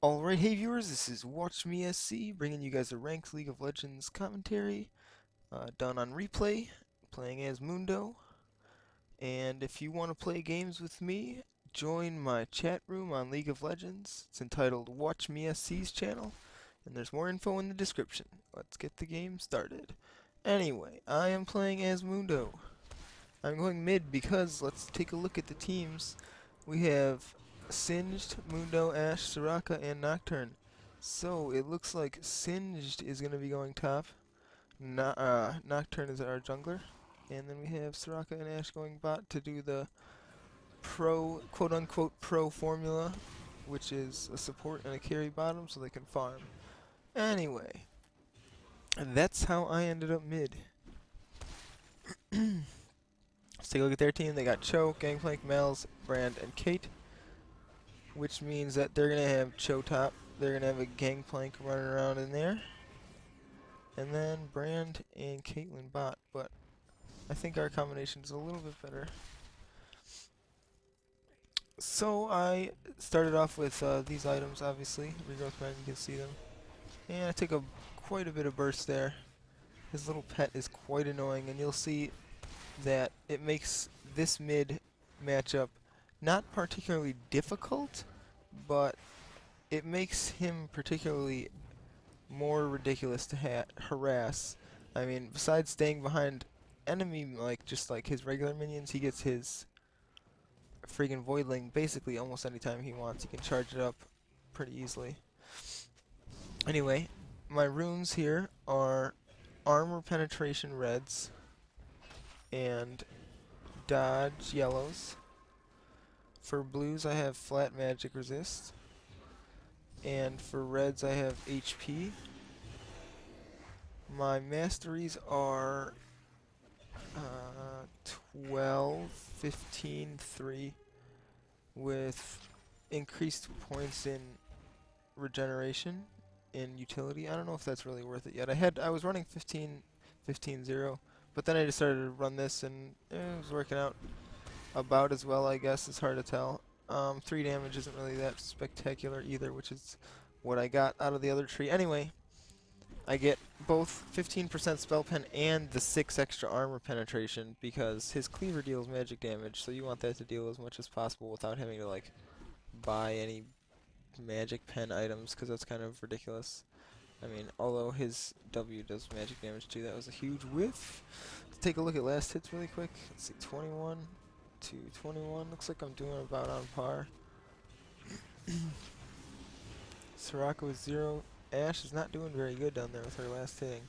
Alright, hey viewers, this is WatchMeSC, bringing you guys a ranked League of Legends commentary, done on replay, playing as Mundo. And if you want to play games with me, join my chat room on League of Legends. It's entitled WatchMeSC's channel, and there's more info in the description. Let's get the game started. Anyway, I am playing as Mundo. I'm going mid because let's take a look at the teams. We have Singed, Mundo, Ashe, Soraka, and Nocturne. So it looks like Singed is going to be going top. Nocturne is our jungler. And then we have Soraka and Ashe going bot to do the pro, quote-unquote pro formula, which is a support and a carry bottom so they can farm. Anyway, and that's how I ended up mid. Let's take a look at their team. They got Cho, Gangplank, Mels, Brand, and Cait, which means that they're going to have Cho top. They're going to have a Gangplank running around in there. And then Brand and Caitlyn bot, but I think our combination is a little bit better. So I started off with these items, obviously. Regrowth Brand, you can see them. And I take quite a bit of burst there. His little pet is quite annoying, and you'll see that it makes this mid matchup not particularly difficult, but it makes him particularly more ridiculous to harass. I mean, besides staying behind enemy, just like his regular minions, he gets his friggin' Voidling basically almost anytime he wants. He can charge it up pretty easily. Anyway, my runes here are armor penetration reds and dodge yellows. For blues I have flat magic resist, and for reds I have HP. My masteries are 12, 15, 3 with increased points in regeneration in utility. I don't know if that's really worth it yet. I was running 15, 15, 0, but then I just started to run this and it was working out about as well, I guess. It's hard to tell. 3 damage isn't really that spectacular either, which is what I got out of the other tree. Anyway, I get both 15% spell pen and the 6 extra armor penetration because his cleaver deals magic damage, so you want that to deal as much as possible without having to like buy any magic pen items, because that's kind of ridiculous. I mean, although his W does magic damage too, that was a huge whiff. Let's take a look at last hits really quick. Let's see, 21 to 21. Looks like I'm doing about on par. Soraka with 0. Ashe is not doing very good down there with her last hitting.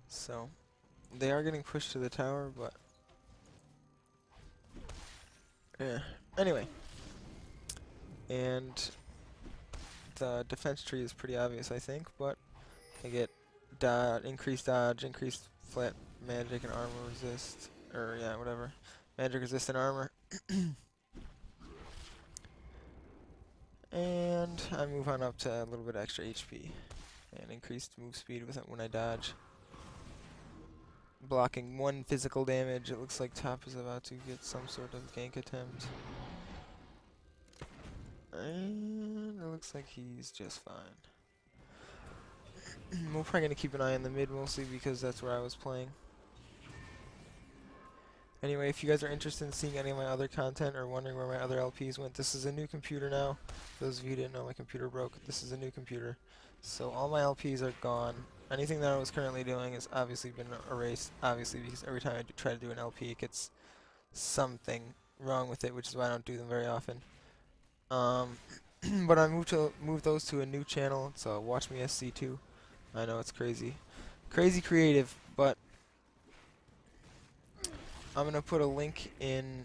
So, they are getting pushed to the tower, but yeah. Anyway, and the defense tree is pretty obvious, I think, but I get increased dodge, increased flat magic and armor resist, or yeah, whatever. Magic resist and armor. And I move on up to a little bit extra HP and increased move speed with it when I dodge. Blocking 1 physical damage. It looks like top is about to get some sort of gank attempt. And it looks like he's just fine. We're probably going to keep an eye on the mid mostly because that's where I was playing. Anyway, if you guys are interested in seeing any of my other content or wondering where my other LPs went, this is a new computer now. For those of you who didn't know, my computer broke. This is a new computer. So all my LPs are gone. Anything that I was currently doing has obviously been erased, obviously, because every time I try to do an LP, it gets something wrong with it, which is why I don't do them very often. But I moved those to a new channel. It's WatchMeSC2. I know it's crazy creative, but I'm going to put a link in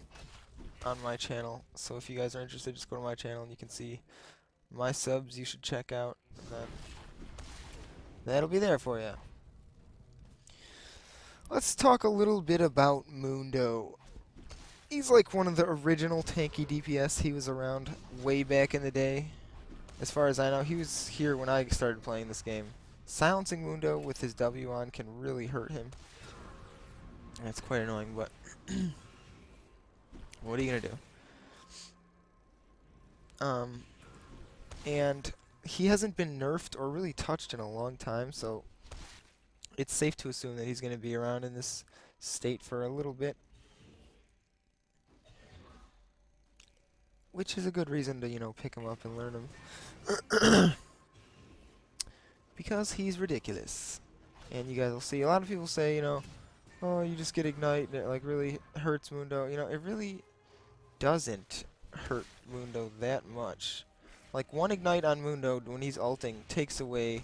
on my channel, so if you guys are interested, just go to my channel and you can see my subs you should check out, and then that'll be there for you. Let's talk a little bit about Mundo. He's like one of the original tanky DPS. He was around way back in the day. As far as I know, he was here when I started playing this game. Silencing Mundo with his W on can really hurt him. That's quite annoying, but what are you gonna do? Um, and he hasn't been nerfed or really touched in a long time, so it's safe to assume that he's going to be around in this state for a little bit. Which is a good reason to, you know, pick him up and learn him. Because he's ridiculous. And you guys will see, a lot of people say, you know, oh, you just get ignite and it like really hurts Mundo. You know, it really doesn't hurt Mundo that much. Like, one ignite on Mundo when he's ulting takes away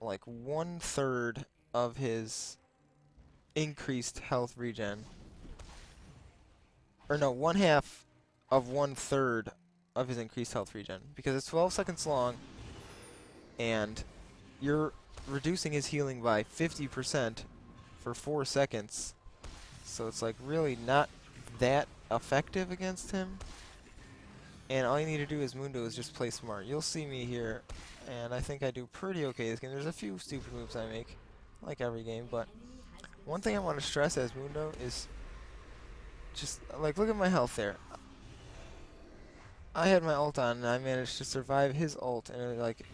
like 1/3 of his increased health regen. Or no, 1/2 of 1/3 of his increased health regen. Because it's 12 seconds long, and you're reducing his healing by 50% for 4 seconds. So it's like really not that effective against him. And all you need to do as Mundo is just play smart. You'll see me here, and I think I do pretty okay this game. There's a few stupid moves I make, like every game, but one thing I want to stress as Mundo is just, like, look at my health there. I had my ult on, and I managed to survive his ult, and like,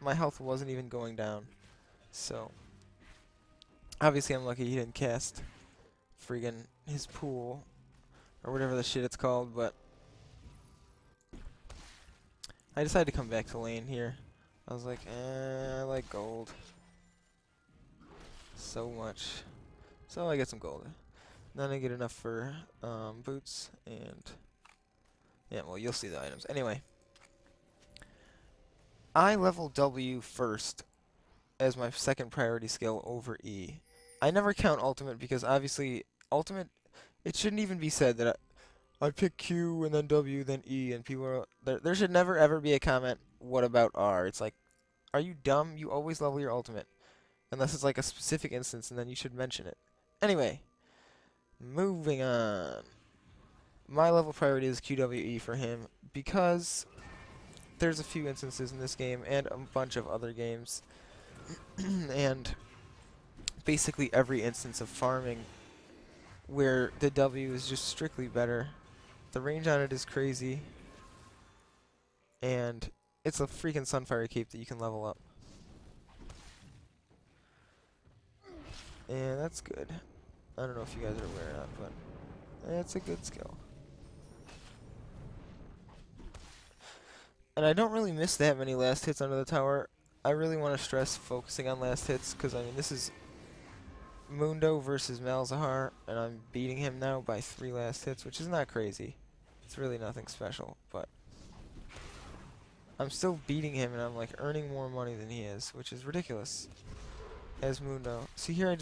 my health wasn't even going down. So, obviously I'm lucky he didn't cast friggin' his pool, or whatever the shit it's called, but I decided to come back to lane here. I was like, I like gold so much. So I get some gold. Then I get enough for boots, and yeah, well, you'll see the items. Anyway, I level W first as my second priority skill over E. I never count ultimate because obviously ultimate, it shouldn't even be said that I pick Q and then W then E, and people are there should never ever be a comment, what about R? It's like, are you dumb? You always level your ultimate unless it's like a specific instance, and then you should mention it. Anyway, moving on. My level priority is QWE for him because there's a few instances in this game and a bunch of other games and basically every instance of farming where the W is just strictly better. The range on it is crazy, and it's a freaking Sunfire cape that you can level up. And that's good. I don't know if you guys are aware or not, but it's a good skill. And I don't really miss that many last hits under the tower. I really want to stress focusing on last hits, because I mean, this is Mundo versus Malzahar, and I'm beating him now by 3 last hits, which is not crazy. It's really nothing special, but I'm still beating him, and I'm like earning more money than he is, which is ridiculous. As Mundo. See here, I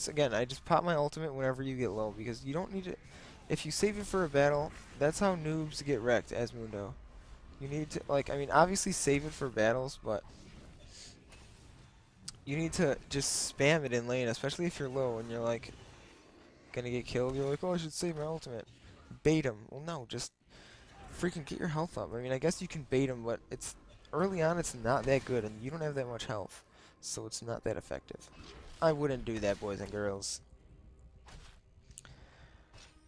just pop my ultimate whenever you get low, because you don't need to. If you save it for a battle, that's how noobs get wrecked as Mundo. You need to, like, I mean, obviously save it for battles, but you need to just spam it in lane, especially if you're low and you're like gonna get killed. You're like, oh, I should save my ultimate. Bait him. Well, no, just freaking get your health up. I mean, I guess you can bait him, but it's early on. It's not that good, and you don't have that much health, so it's not that effective. I wouldn't do that, boys and girls.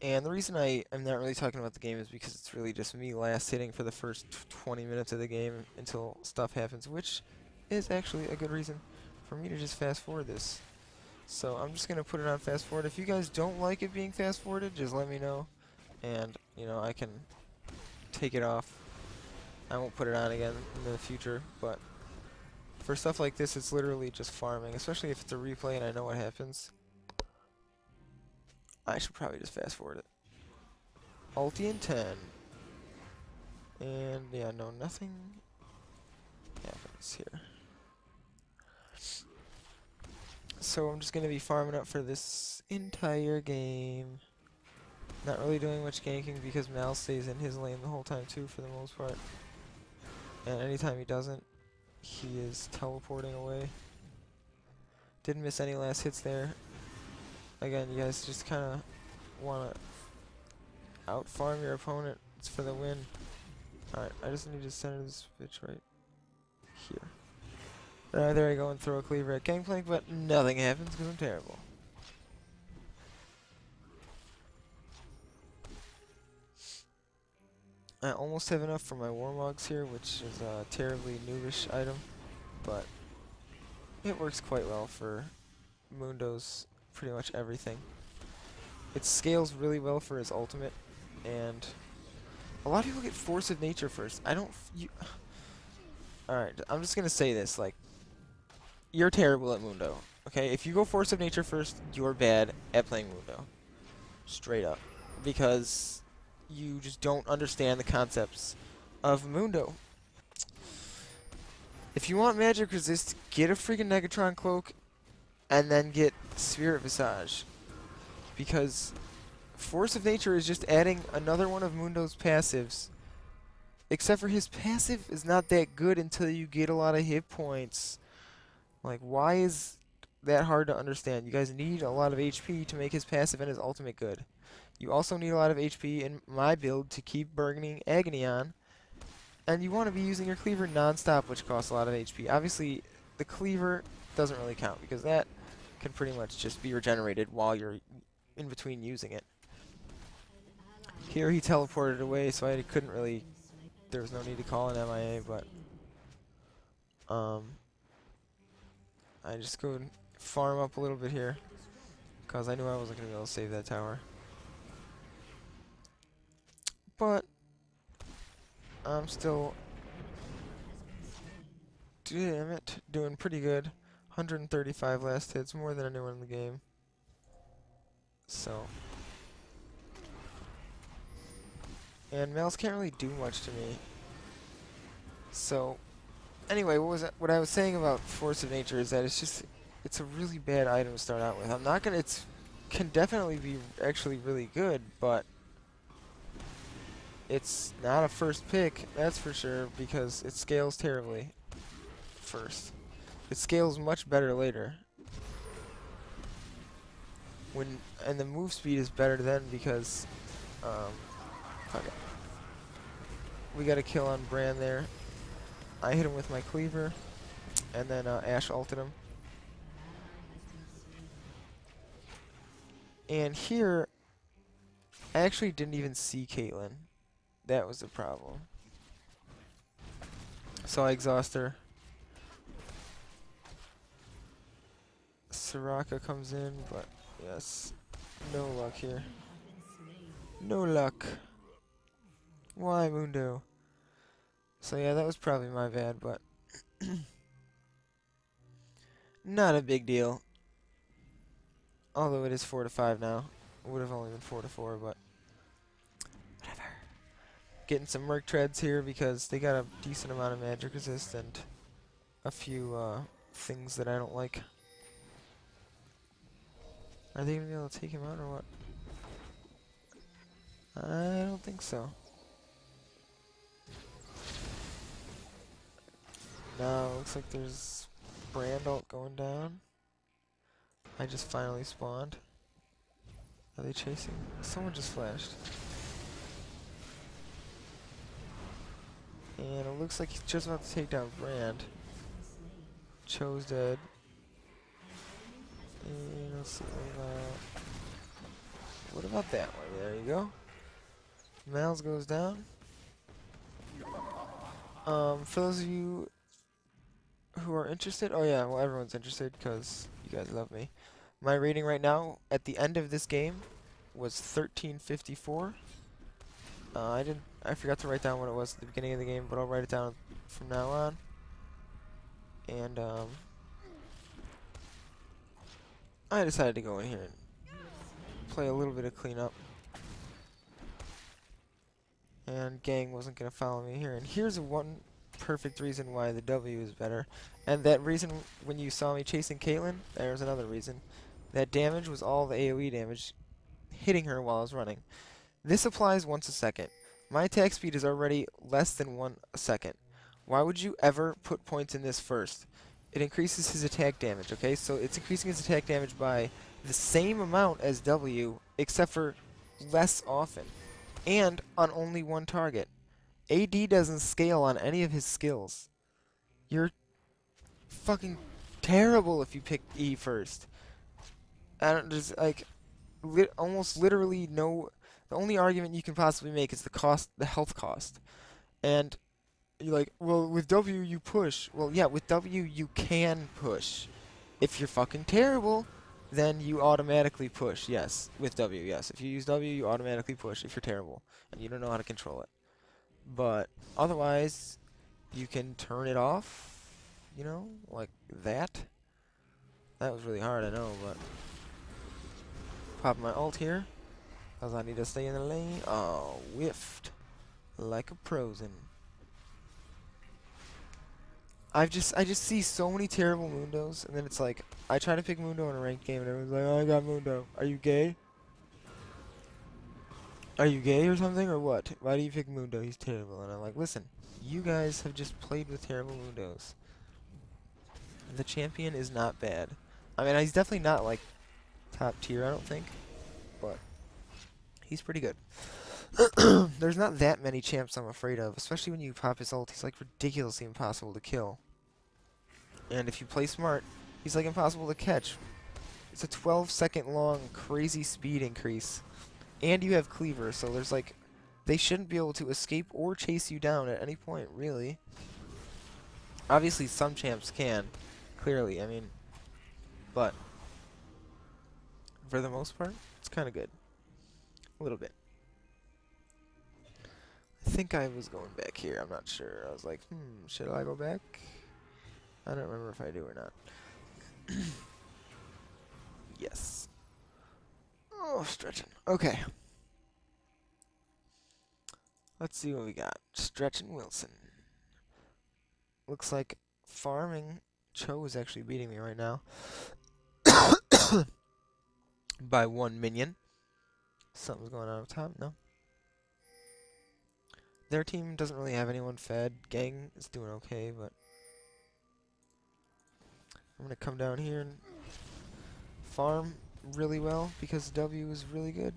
And the reason I am not really talking about the game is because it's really just me last hitting for the first 20 minutes of the game until stuff happens, which is actually a good reason for me to just fast forward this. So I'm just going to put it on fast forward. If you guys don't like it being fast forwarded, just let me know, and you know, I can take it off. I won't put it on again in the future, but for stuff like this, it's literally just farming, especially if it's a replay and I know what happens. I should probably just fast forward it. Ulti in 10. And yeah, no, nothing happens here. So I'm just going to be farming up for this entire game. Not really doing much ganking because Mal stays in his lane the whole time too, for the most part. And anytime he doesn't, he is teleporting away. Didn't miss any last hits there. Again, you guys just kind of want to out-farm your opponent. It's for the win. Alright, I just need to center this bitch right here. There I go and throw a cleaver at gangplank, but nothing happens because I'm terrible. I almost have enough for my warmogs here, which is a terribly noobish item, but it works quite well for Mundo's pretty much everything. It scales really well for his ultimate, and a lot of people get Force of Nature first. I don't... Alright, I'm just gonna say this, like, you're terrible at Mundo, okay? If you go Force of Nature first, you're bad at playing Mundo. Straight up. Because you just don't understand the concepts of Mundo. If you want magic resist, get a freaking Negatron Cloak, and then get Spirit Visage. Because Force of Nature is just adding another one of Mundo's passives. Except for his passive is not that good until you get a lot of hit points. Like, why is that hard to understand? You guys need a lot of HP to make his passive and his ultimate good. You also need a lot of HP in my build to keep burning Agony on. And you want to be using your cleaver non-stop, which costs a lot of HP. Obviously, the cleaver doesn't really count, because that can pretty much just be regenerated while you're in between using it. Here he teleported away, so I couldn't really... There was no need to call an MIA, but... I just go and farm up a little bit here, because I knew I wasn't going to be able to save that tower. But I'm still, damn it, doing pretty good. 135 last hits, more than anyone in the game. So, and males can't really do much to me. So, anyway, what I was saying about Force of Nature is that it's a really bad item to start out with. I'm not gonna. Can definitely be actually really good, but it's not a first pick, that's for sure, because it scales terribly first. It scales much better later. And the move speed is better then because, fuck it. We got a kill on Bran there. I hit him with my cleaver, and then Ashe ulted him. And here, I actually didn't even see Caitlyn. That was the problem. So I exhaust her. Soraka comes in, but yes, no luck here. No luck. Why, Mundo? So yeah, that was probably my bad, but not a big deal. Although it is 4-5 now. It would have only been 4-4, but whatever. Getting some Merc Treads here because they got a decent amount of magic resist and a few things that I don't like. Are they gonna be able to take him out or what? I don't think so. Now it looks like there's Brand ult going down. I just finally spawned. Are they chasing? Someone just flashed. And it looks like he's just about to take down Brand. Cho's dead. And let's see what about that one? There you go. Mal's goes down. For those of you who are interested, oh yeah, well everyone's interested because you guys love me. My rating right now at the end of this game was 1354. I forgot to write down what it was at the beginning of the game, but I'll write it down from now on. And I decided to go in here and play a little bit of cleanup. And Gang wasn't gonna follow me here. And here's one perfect reason why the W is better. And that reason, when you saw me chasing Caitlyn, there's another reason. That damage was all the AoE damage hitting her while I was running. This applies once a second. My attack speed is already less than 1 a second. Why would you ever put points in this first? It increases his attack damage, okay? So it's increasing his attack damage by the same amount as W, except for less often. And on only one target. AD doesn't scale on any of his skills. You're fucking terrible if you pick E first. I don't just like almost literally no. The only argument you can possibly make is the health cost. And you're like, well, with W you push. Well, yeah, with W you can push. If you're fucking terrible, then you automatically push. Yes, with W, yes. If you use W, you automatically push if you're terrible and you don't know how to control it. But otherwise, you can turn it off, you know, like that. That was really hard, I know, but pop my ult here, because I need to stay in the lane. Oh, whiffed. Like a prosen. I just see so many terrible Mundos, and then it's like, I try to pick Mundo in a ranked game, and everyone's like, oh, I got Mundo. Are you gay? Are you gay or something, or what? Why do you pick Mundo? He's terrible. And I'm like, listen, you guys have just played with terrible Mundos. The champion is not bad. I mean, he's definitely not, like, top tier, I don't think, but he's pretty good. There's not that many champs I'm afraid of, especially when you pop his ult. He's, like, ridiculously impossible to kill. And if you play smart, he's, like, impossible to catch. It's a 12-second long, crazy speed increase. And you have cleaver, so there's, like, they shouldn't be able to escape or chase you down at any point, really. Obviously, some champs can, clearly, I mean, but for the most part, it's kind of good. A little bit. I think I was going back here. I'm not sure. I was like, should I go back? I don't remember if I do or not. Yes. Oh, stretching. Okay. Let's see what we got. Stretching Wilson. Looks like farming Cho is actually beating me right now. By 1 minion. Something's going on up top, no? Their team doesn't really have anyone fed. Gang is doing okay, but I'm gonna come down here and farm really well because W is really good.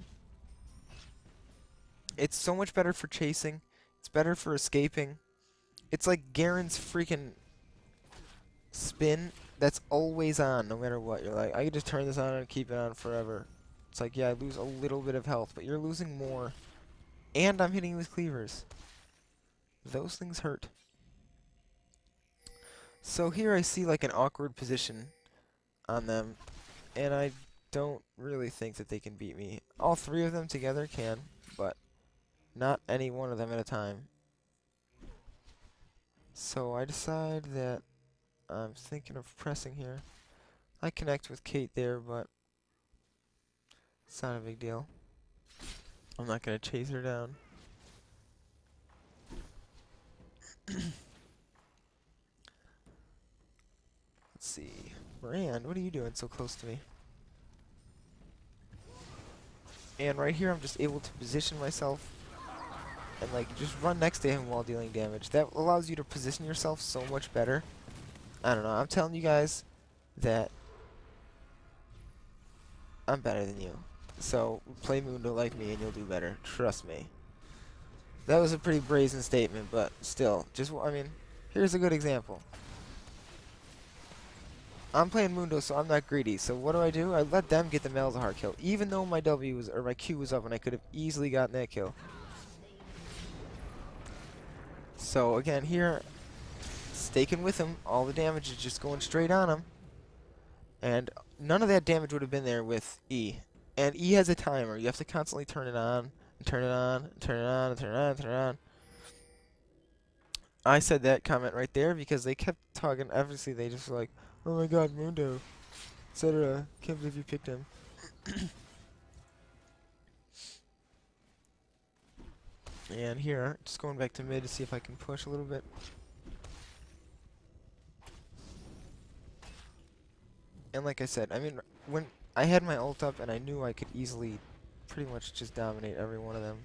It's so much better for chasing. It's better for escaping. It's like Garen's freaking spin that's always on, no matter what. You're like, I can just turn this on and keep it on forever. It's like, yeah, I lose a little bit of health, but you're losing more. And I'm hitting you with cleavers. Those things hurt. So here I see like an awkward position on them, and I don't really think that they can beat me. All three of them together can, but not any one of them at a time. So I decide that I'm thinking of pressing here. I connect with Cait there, but it's not a big deal. I'm not going to chase her down. Let's see. Mirand, what are you doing so close to me? And right here I'm just able to position myself and like just run next to him while dealing damage. That allows you to position yourself so much better. I don't know, I'm telling you guys that I'm better than you. So play Mundo like me and you'll do better. Trust me. That was a pretty brazen statement, but still, just, I mean, here's a good example. I'm playing Mundo, so I'm not greedy. So what do? I let them get the Malzahar kill, even though my W was, or my Q was up, and I could have easily gotten that kill. So again, here, staking with him, all the damage is just going straight on him, and none of that damage would have been there with E. And E has a timer. You have to constantly turn it on, and turn it on, and turn it on, and turn it on, and turn it on. I said that comment right there because they kept talking. Obviously, they just were like, oh my god, Mundo, etc. Can't believe you picked him. And here, just going back to mid to see if I can push a little bit. And like I said, I mean, when I had my ult up and I knew I could easily pretty much just dominate every one of them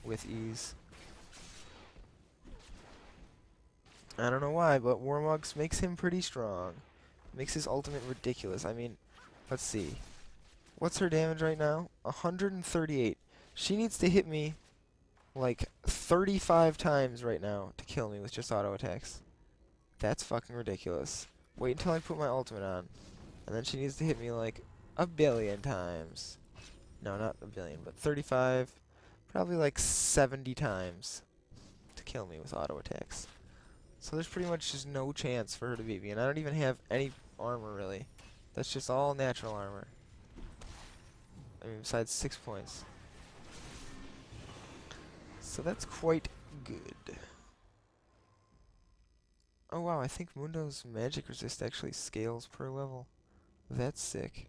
with ease. I don't know why, but Warmugs makes him pretty strong. Makes his ultimate ridiculous. I mean, let's see. What's her damage right now? 138. She needs to hit me like 35 times right now to kill me with just auto attacks. That's fucking ridiculous. Wait until I put my ultimate on. And then she needs to hit me like a billion times. No, not a billion, but 35, probably like 70 times to kill me with auto attacks. So there's pretty much just no chance for her to beat me, and I don't even have any armor really. That's just all natural armor. I mean, besides 6 points. So that's quite good. Oh wow, I think Mundo's magic resist actually scales per level. That's sick.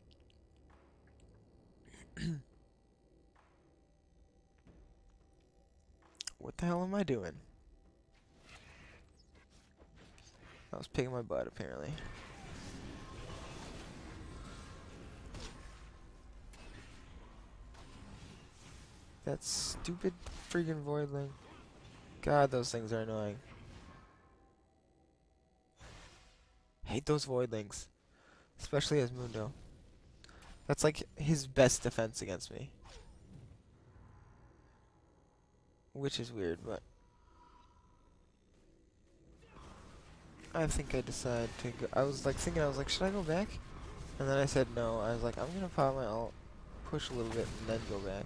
What the hell am I doing? I was picking my butt, apparently. That stupid freaking voidling. God, those things are annoying. Hate those voidlings. Especially as Mundo. That's like his best defense against me. Which is weird, but I think I decided to go. I was like, should I go back? And then I said no. I was like, I'm gonna pop my ult, push a little bit, and then go back.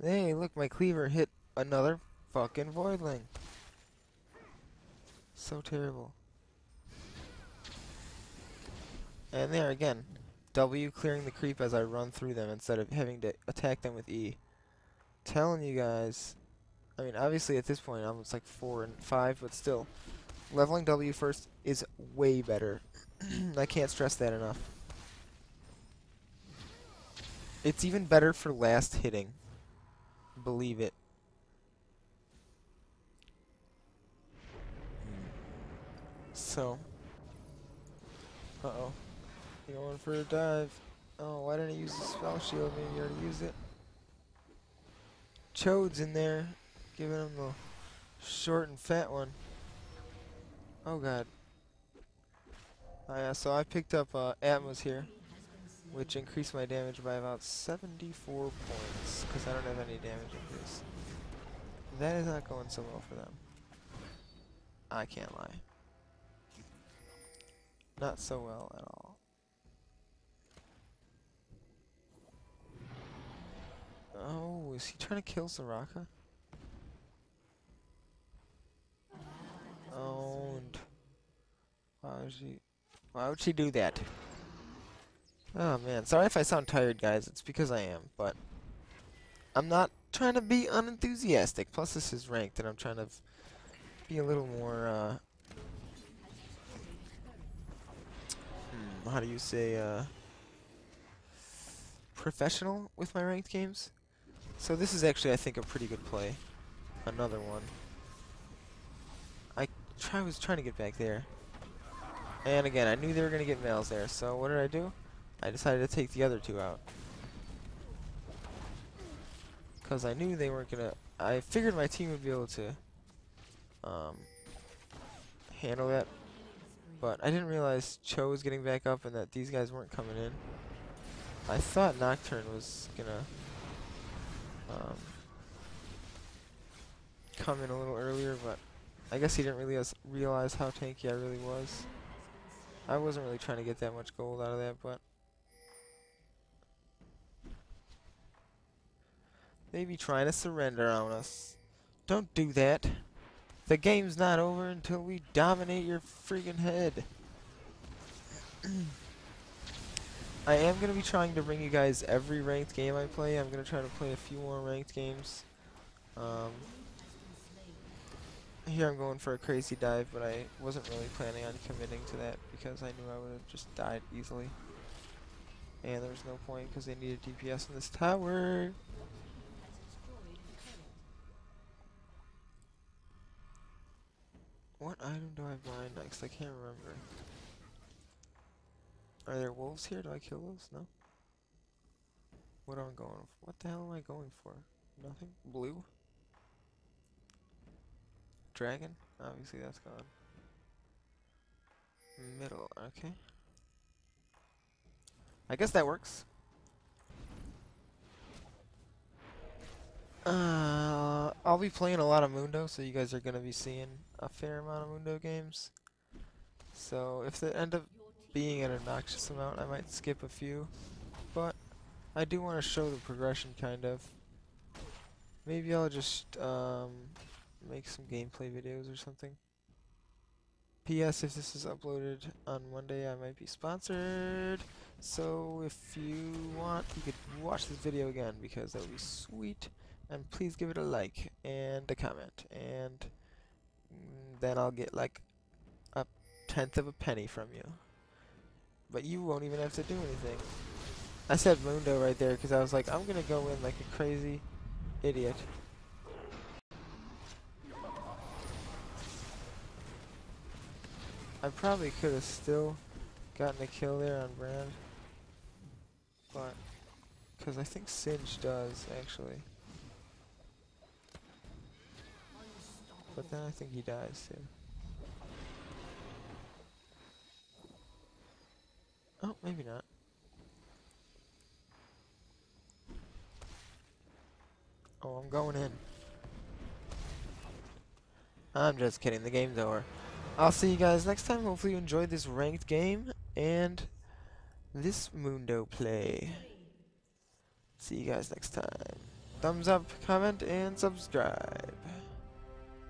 Hey, look, my cleaver hit another fucking voidling. So terrible. And there again, W clearing the creep as I run through them instead of having to attack them with E. Telling you guys, I mean, obviously at this point I'm it's like 4 and 5, but still, leveling W first is way better. I can't stress that enough. It's even better for last hitting. Believe it. So, uh-oh. Going for a dive. Oh, why didn't I use the spell shield? Maybe you already used it. Chode's in there, giving him the short and fat one. Oh god. Oh yeah, so I picked up Atmos here, which increased my damage by about 74 points, because I don't have any damage increase. That is not going so well for them. I can't lie. Not so well at all. Oh, is he trying to kill Soraka? Owned. Why would she do that? Oh man, sorry if I sound tired, guys. It's because I am, but I'm not trying to be unenthusiastic. Plus, this is ranked, and I'm trying to be a little more, how do you say, professional with my ranked games. So this is actually, I think, a pretty good play. Another one. I was trying to get back there. And again, I knew they were going to get males there, so what did I do? I decided to take the other two out. Because I knew they weren't going to... I figured my team would be able to handle that. But I didn't realize Cho was getting back up and that these guys weren't coming in. I thought Nocturne was going to come in a little earlier, but I guess he didn't really realize how tanky I really was. I wasn't really trying to get that much gold out of that, but they be trying to surrender on us. Don't do that. The game's not over until we dominate your freaking head. I am going to be trying to bring you guys every ranked game I play. I'm going to try to play a few more ranked games. Here I'm going for a crazy dive, but I wasn't really planning on committing to that because I knew I would have just died easily. And there was no point because they needed DPS in this tower. What item do I blind next? I can't remember. Are there wolves here? Do I kill those? No? What am I going for? What the hell am I going for? Nothing? Blue? Dragon? Obviously that's gone. Middle, okay. I guess that works. I'll be playing a lot of Mundo, so you guys are gonna be seeing a fair amount of Mundo games. So if they end up being an obnoxious amount, I might skip a few, but I do want to show the progression, kind of. Maybe I'll just make some gameplay videos or something. P.S. If this is uploaded on Monday, I might be sponsored. So if you want, you could watch this video again because that would be sweet. And please give it a like and a comment, and then I'll get like a tenth of a penny from you. But you won't even have to do anything. I said Mundo right there because I was like, I'm gonna go in like a crazy idiot. I probably could have still gotten a kill there on Brand, but because I think Singe does actually. But then I think he dies too. Oh, maybe not. Oh, I'm going in. I'm just kidding, the game's over. I'll see you guys next time. Hopefully you enjoyed this ranked game and this Mundo play. See you guys next time. Thumbs up, comment, and subscribe.